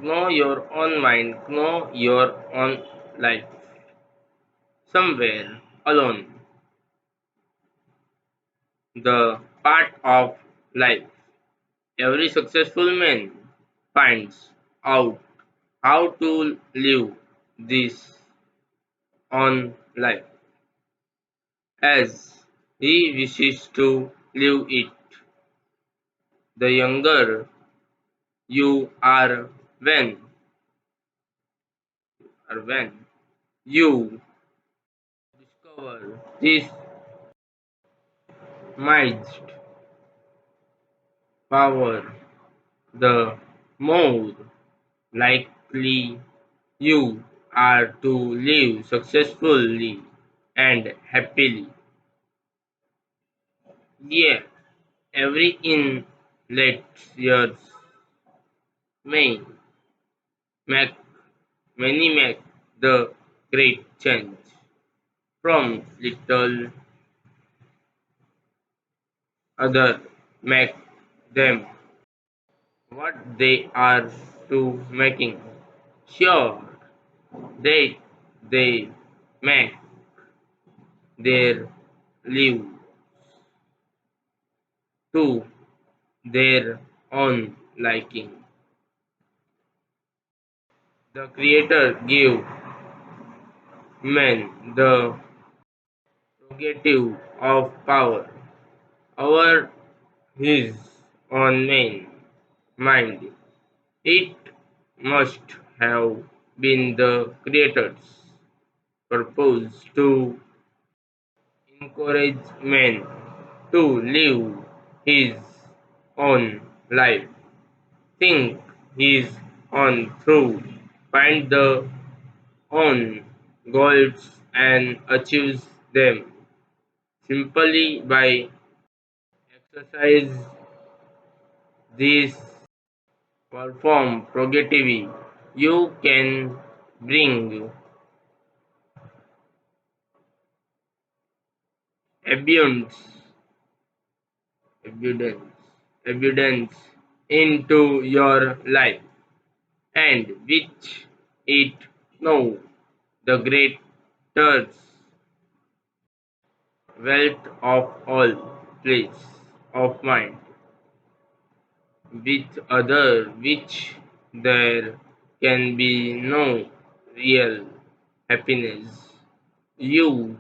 Know your own mind, know your own life. Somewhere alone, the part of life. Every successful man finds out how to live this on life as he wishes to live it. The younger you are when you discover this might power, the more likely you are to live successfully and happily. Yeah, every in late years may make many make the great change from little other make them what they are to making sure that they make their live to their own liking. The Creator gave man the prerogative of power over his own mind. It must have been the Creator's purpose to encourage man to live his own life, think his own through, find the own goals and achieve them simply by exercise this perform prerogative. You can bring abundance, abundance, abundance into your life, and which it know the greatest wealth of all, place of mind, with other which there can be no real happiness. You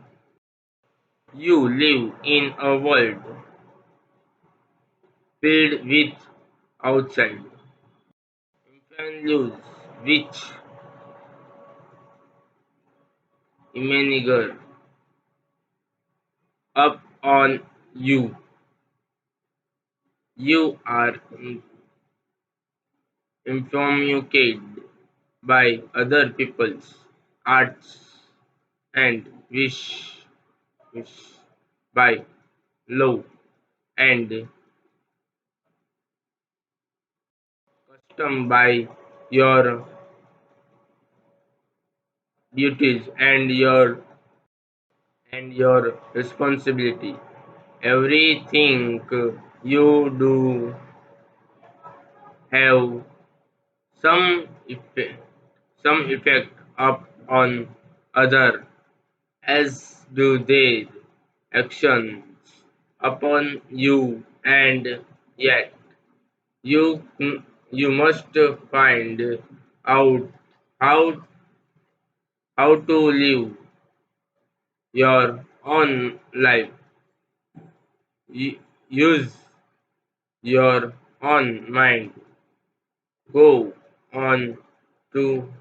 you live in a world filled with outside influence which imagine up on you. You are influenced by other people's arts and wish by law and custom by your duties and your responsibility. Everything you do have some effect, some effect up on other, as do their actions upon you, and yet you you must find out how how to live your own life. Use your own mind. Go on to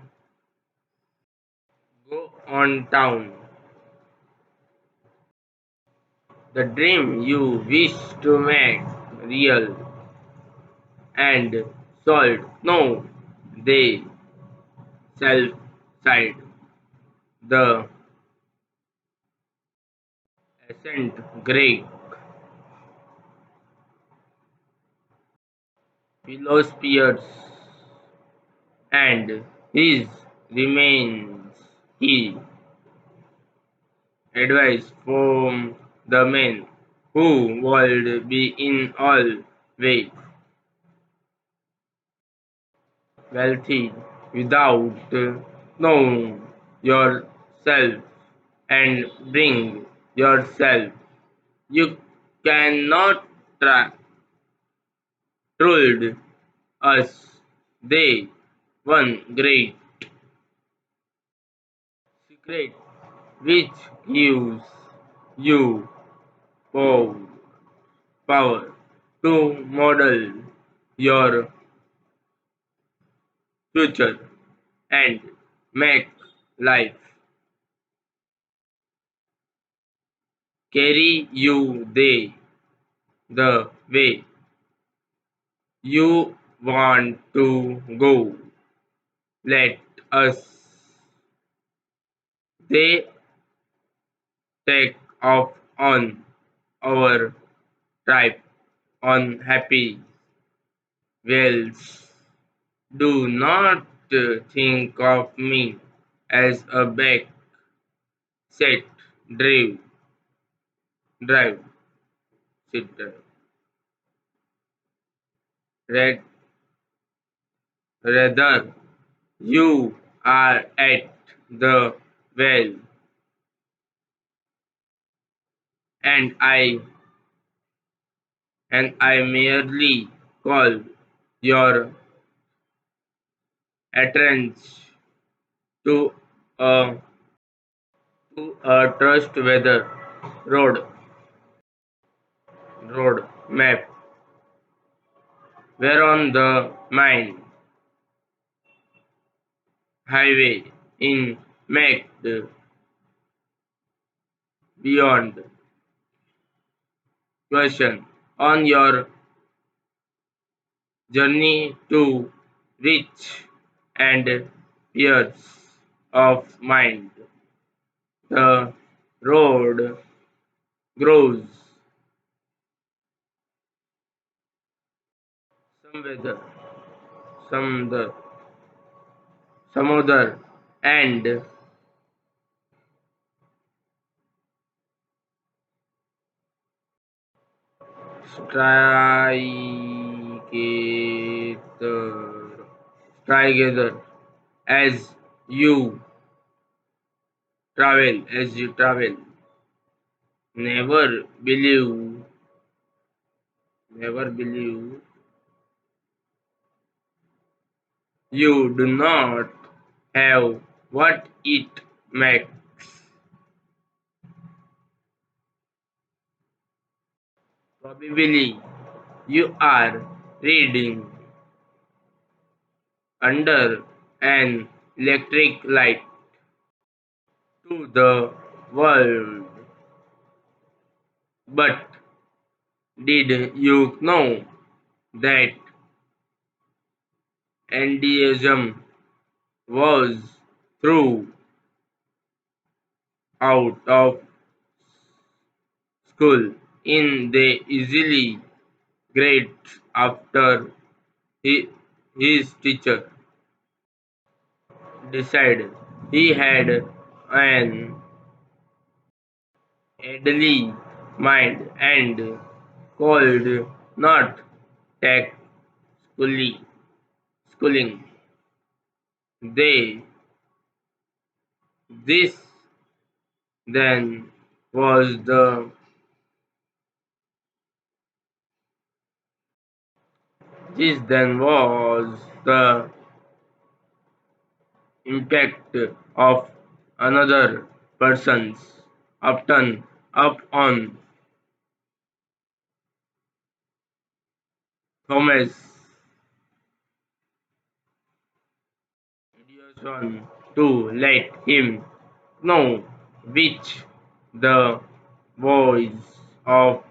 go on town. The dream you wish to make real and solved. No, they self side. The ancient Greek philosophers and his remains he advice from the men who would be in all way wealthy without knowing yourself and bring yourself. You cannot told us they one great secret which gives you pow- power to model your future and make life carry you the way you want to go. Let us they take off on our tribe on happy wheels. Do not think of me as a back set drive drive sit drive. Ra- Rather, you are at the well, and I merely call your attention to a trustworthy road map whereon the main highway in make beyond question on your journey to reach and peace of mind. The road grows some weather, some other, and strike together as you as you travel. Never believe, never believe you do not have what it makes. Probably you are reading under an electric light to the world. But did you know that Andeism was thrown out of school in the easily grades after he, his teacher decided he had an idly mind and could not take schooling. schooling. They this then was the impact of another person's often up on Thomas Edison to let him know which the voice of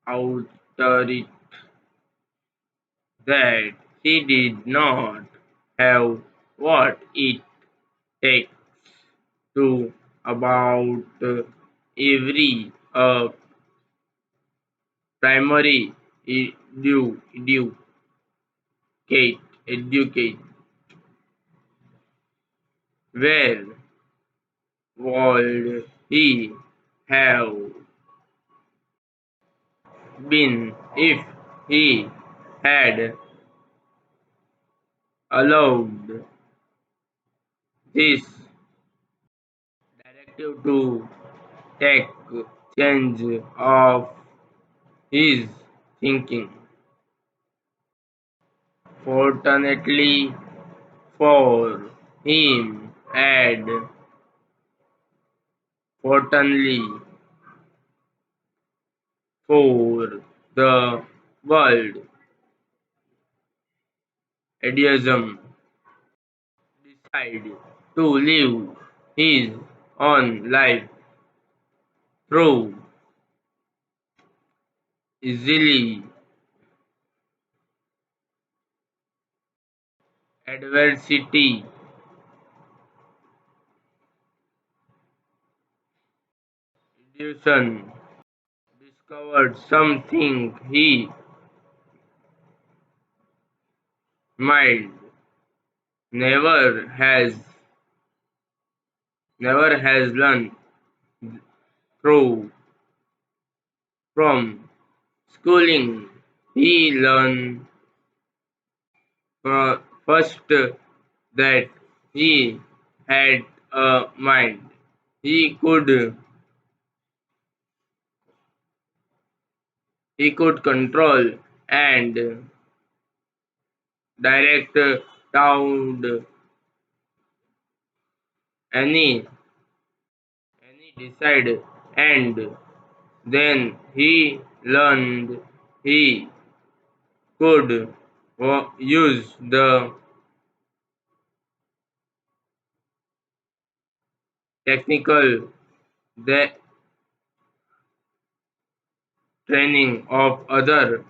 authority that he did not have what it takes to about every primary educate where would he have been if he had allowed this directive to take change of his thinking. Fortunately for him and fortunately for the world, atheism decided to live his own life through easily adversity. Edison discovered something he mind never has never has learned through from schooling. He learned first that he had a mind. He could he could control and direct toward any decide, and then he learned he could use the technical the training of other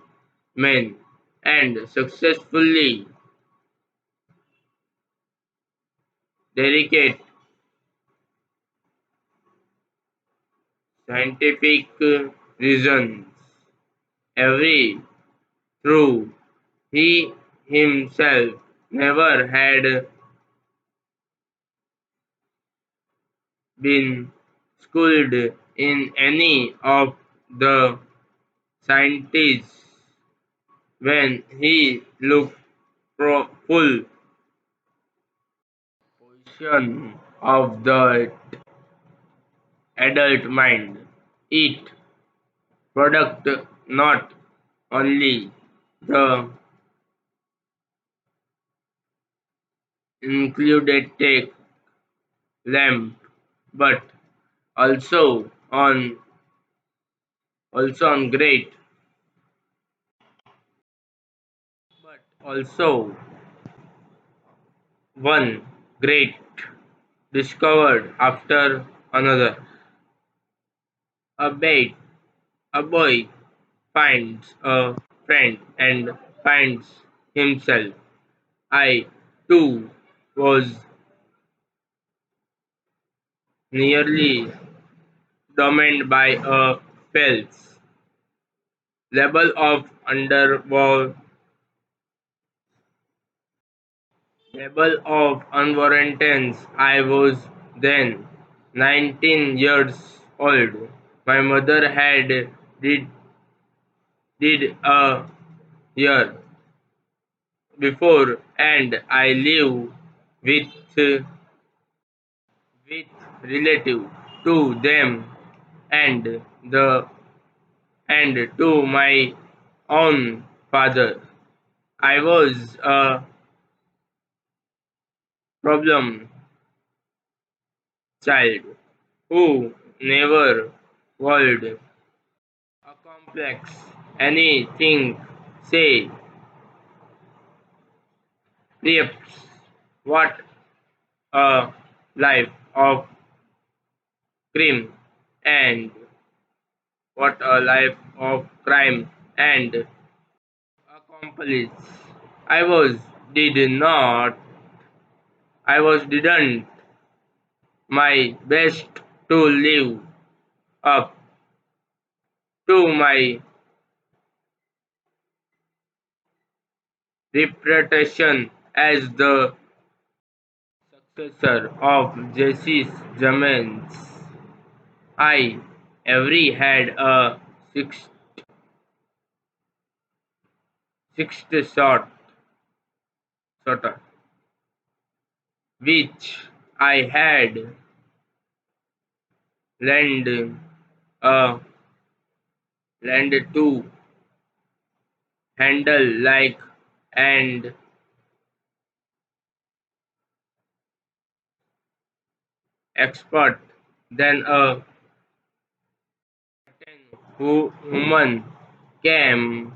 men and successfully dedicate scientific reasons every through he himself never had been schooled in any of the scientists when he looked full position of the adult mind. It product not only the included take lamp but also on great but also one great discovered after another. A bait a boy finds a friend and finds himself. I too was nearly dominated by a Phelps level of unwarranted. I was then 19 years old. My mother had did a year before, and I live with relative to them and the and to my own father. I was a problem child who never world a complex anything say perhaps what a life of crime and what a life of crime and accomplice. I was did not I was didn't my best to live up to my reputation as the successor of Jesse James. I every had a sixth sorter, which I had lent a lend to handle like and expert than a woman came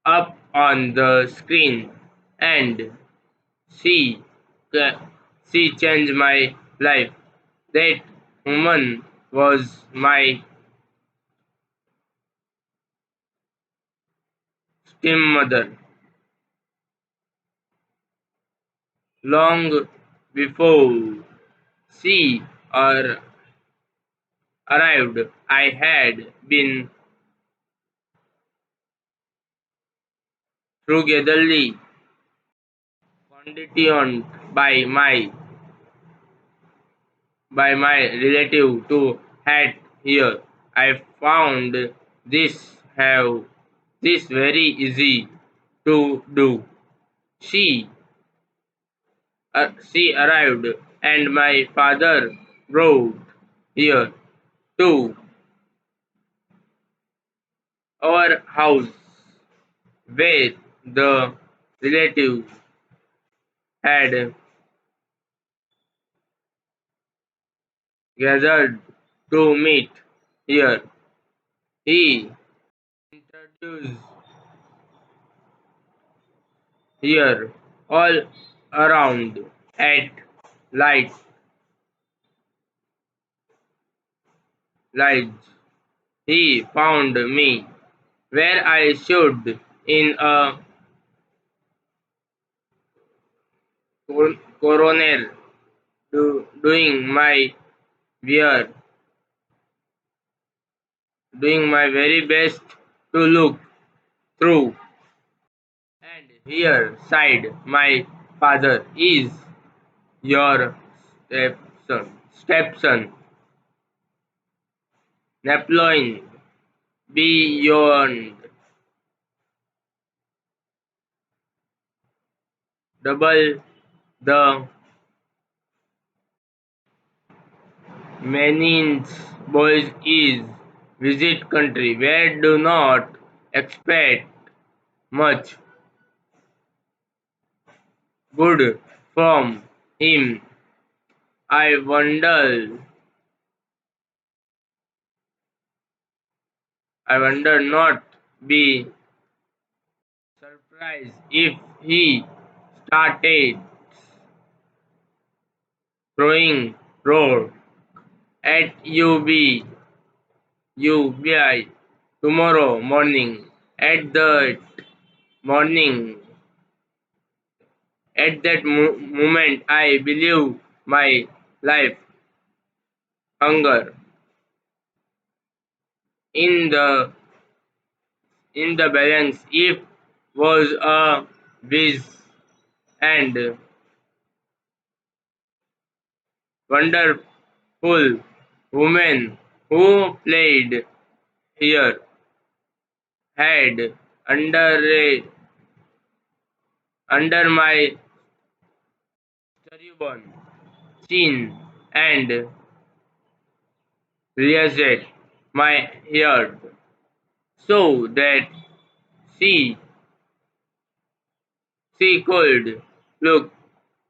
up on the screen, and she she changed my life. That woman was my stepmother. Long before she ar- arrived, I had been ruggedly conditioned by my relative to head here. I found this very easy to do. She she arrived, and my father brought here to our house where the relative had gathered to meet here. He introduced here all around at light lights. He found me where I stood in a coroner doing wear, doing my very best to look through. And here side my father is your stepson, Napoleon, beyond double the means boys is visit country where do not expect much good from him. I wonder not be surprised if he started throwing roar at UBI tomorrow morning. At that morning, at that moment, I believe my life hunger in the balance. If was a wiz and wonderful woman who played here had under under my turban chin and raised my head so that she she could look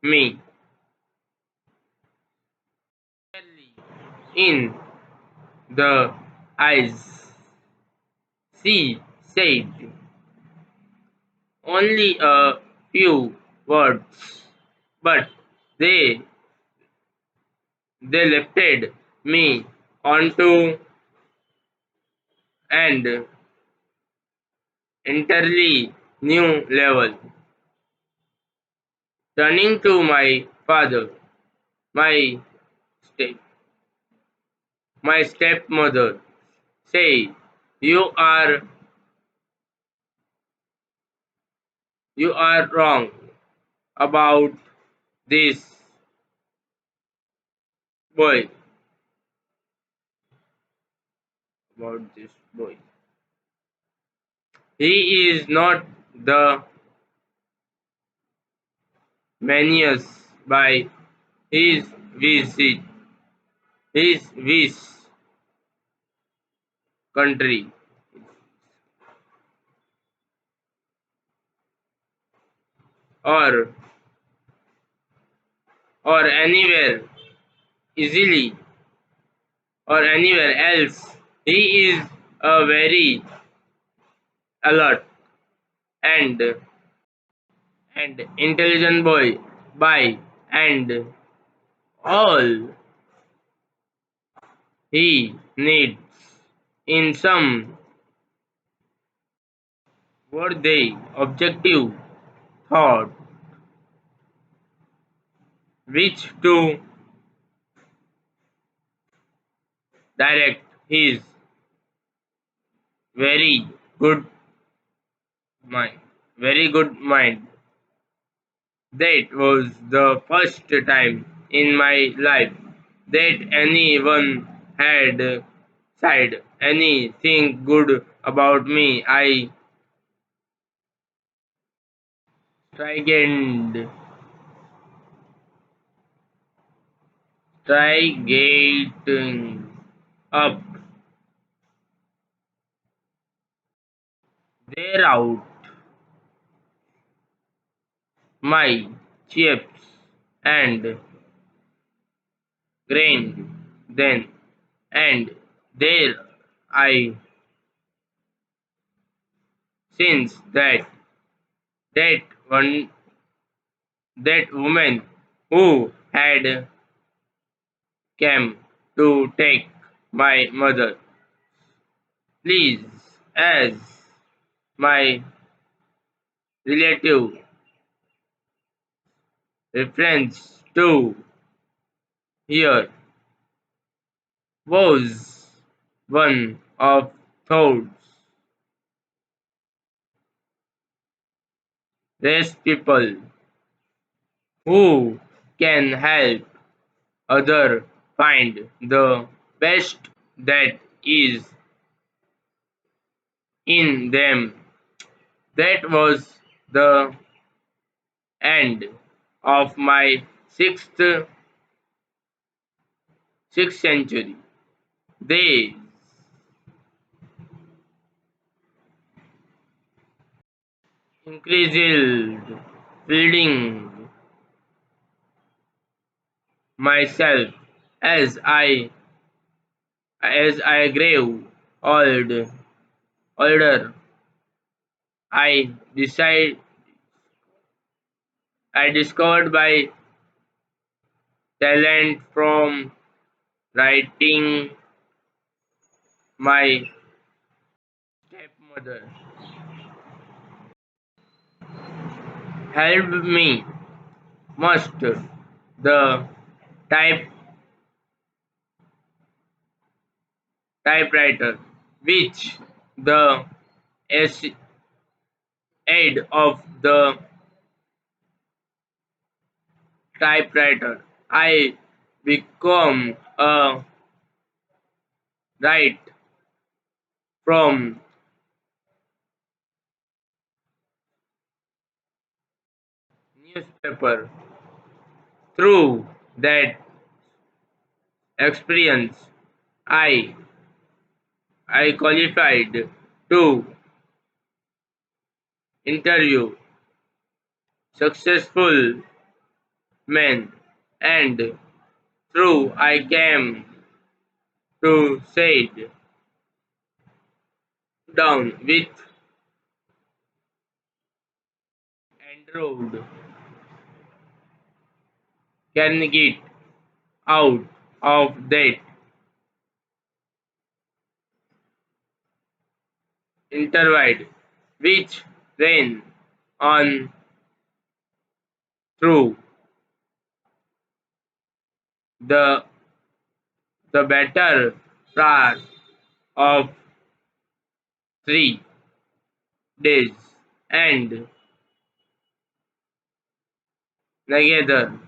me in the eyes. She said only a few words, but they they lifted me onto an entirely new level. Turning to my father, my step, my stepmother, say, "You are wrong about this boy, about this boy. He is not the manius by his visit, his country, or or anywhere easily or anywhere else. He is a very alert and intelligent boy by and all he needs in some worthy objective thought which to direct his very good mind. Very good mind. That was the first time in my life that anyone had said anything good about me. I straightened, straightened up, there out my chips and grain then, and there I since that one that woman who had came to take my mother, please, as my relative reference to here was one of those rare people who can help other find the best that is in them. That was the end of my sixth century. They increased feeding myself as I grew older. I decide I discovered my talent from writing. My stepmother helped me master the type typewriter, which the s- aid of the typewriter I become a write from newspaper. Through that experience, I I qualified to interview successful men, and through I came to sit down with Andrew Carnegie out of that interview, which ran on through the better part of 3 days, and together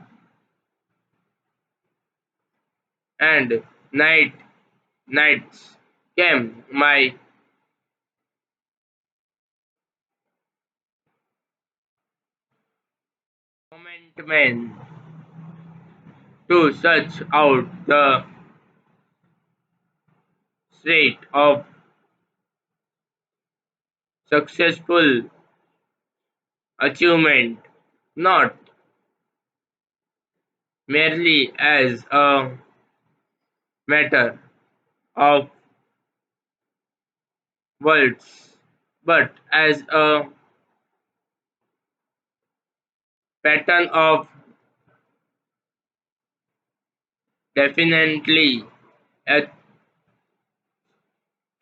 and nights came my commandment to search out the state of successful achievement, not merely as a matter of words, but as a pattern of definitely ac-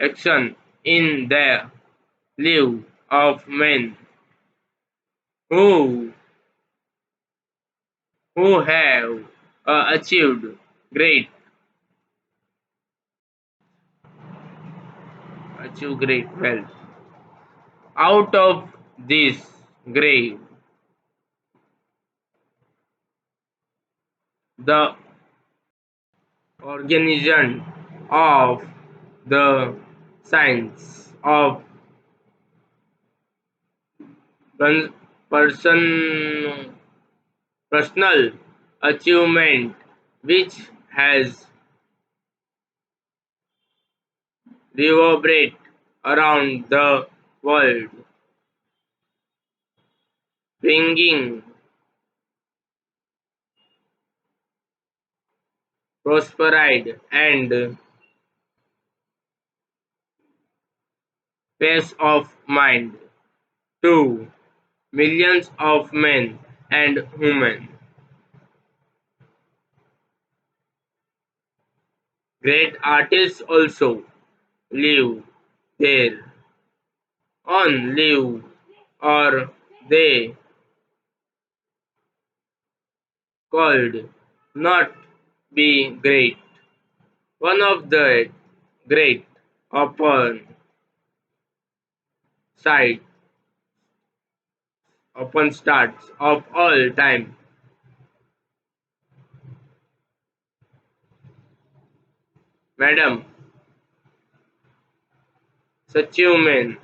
action in the life of men who have achieved great great wealth. Out of this grave, the organism of the science of Pers- person personal achievement which has reverberated around the world, bringing prosperity and peace of mind to millions of men and women. Great artists also live there on live or they called not be great. One of the great open side open starts of all time. Madam Sachumen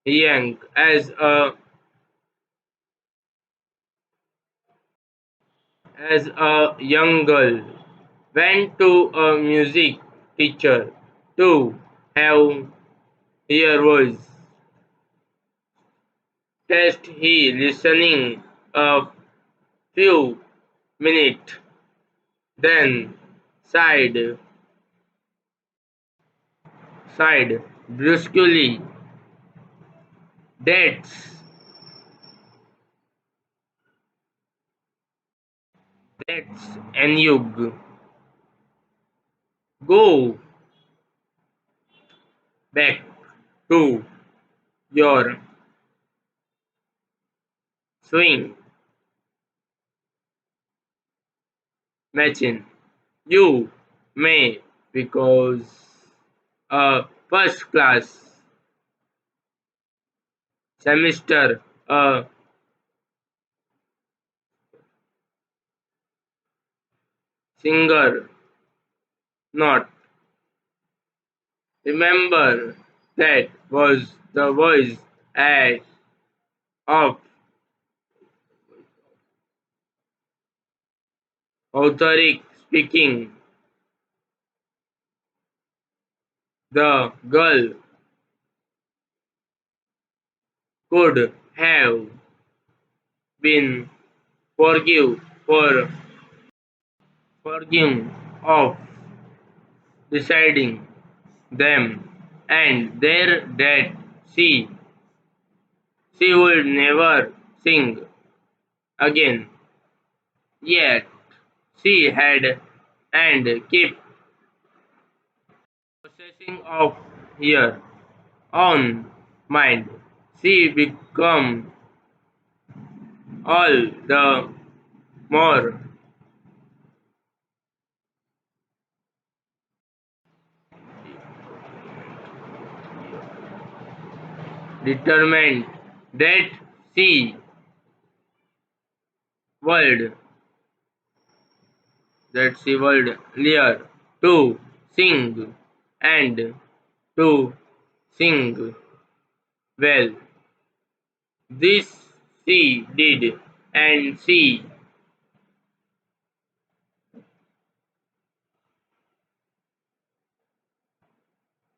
Yang as a young girl went to a music teacher to have her voice test. He listening a few minutes, then sighed brusquely. That's Anyug. Go back to your swing machine. You may because a first class semester a singer not remember that was the voice at of authoric speaking. The girl could have been forgiven of deciding them and their that she would never sing again. Yet she had and kept processing of her own mind. She become all the more determined that she would learn to sing and to sing well. This she did and see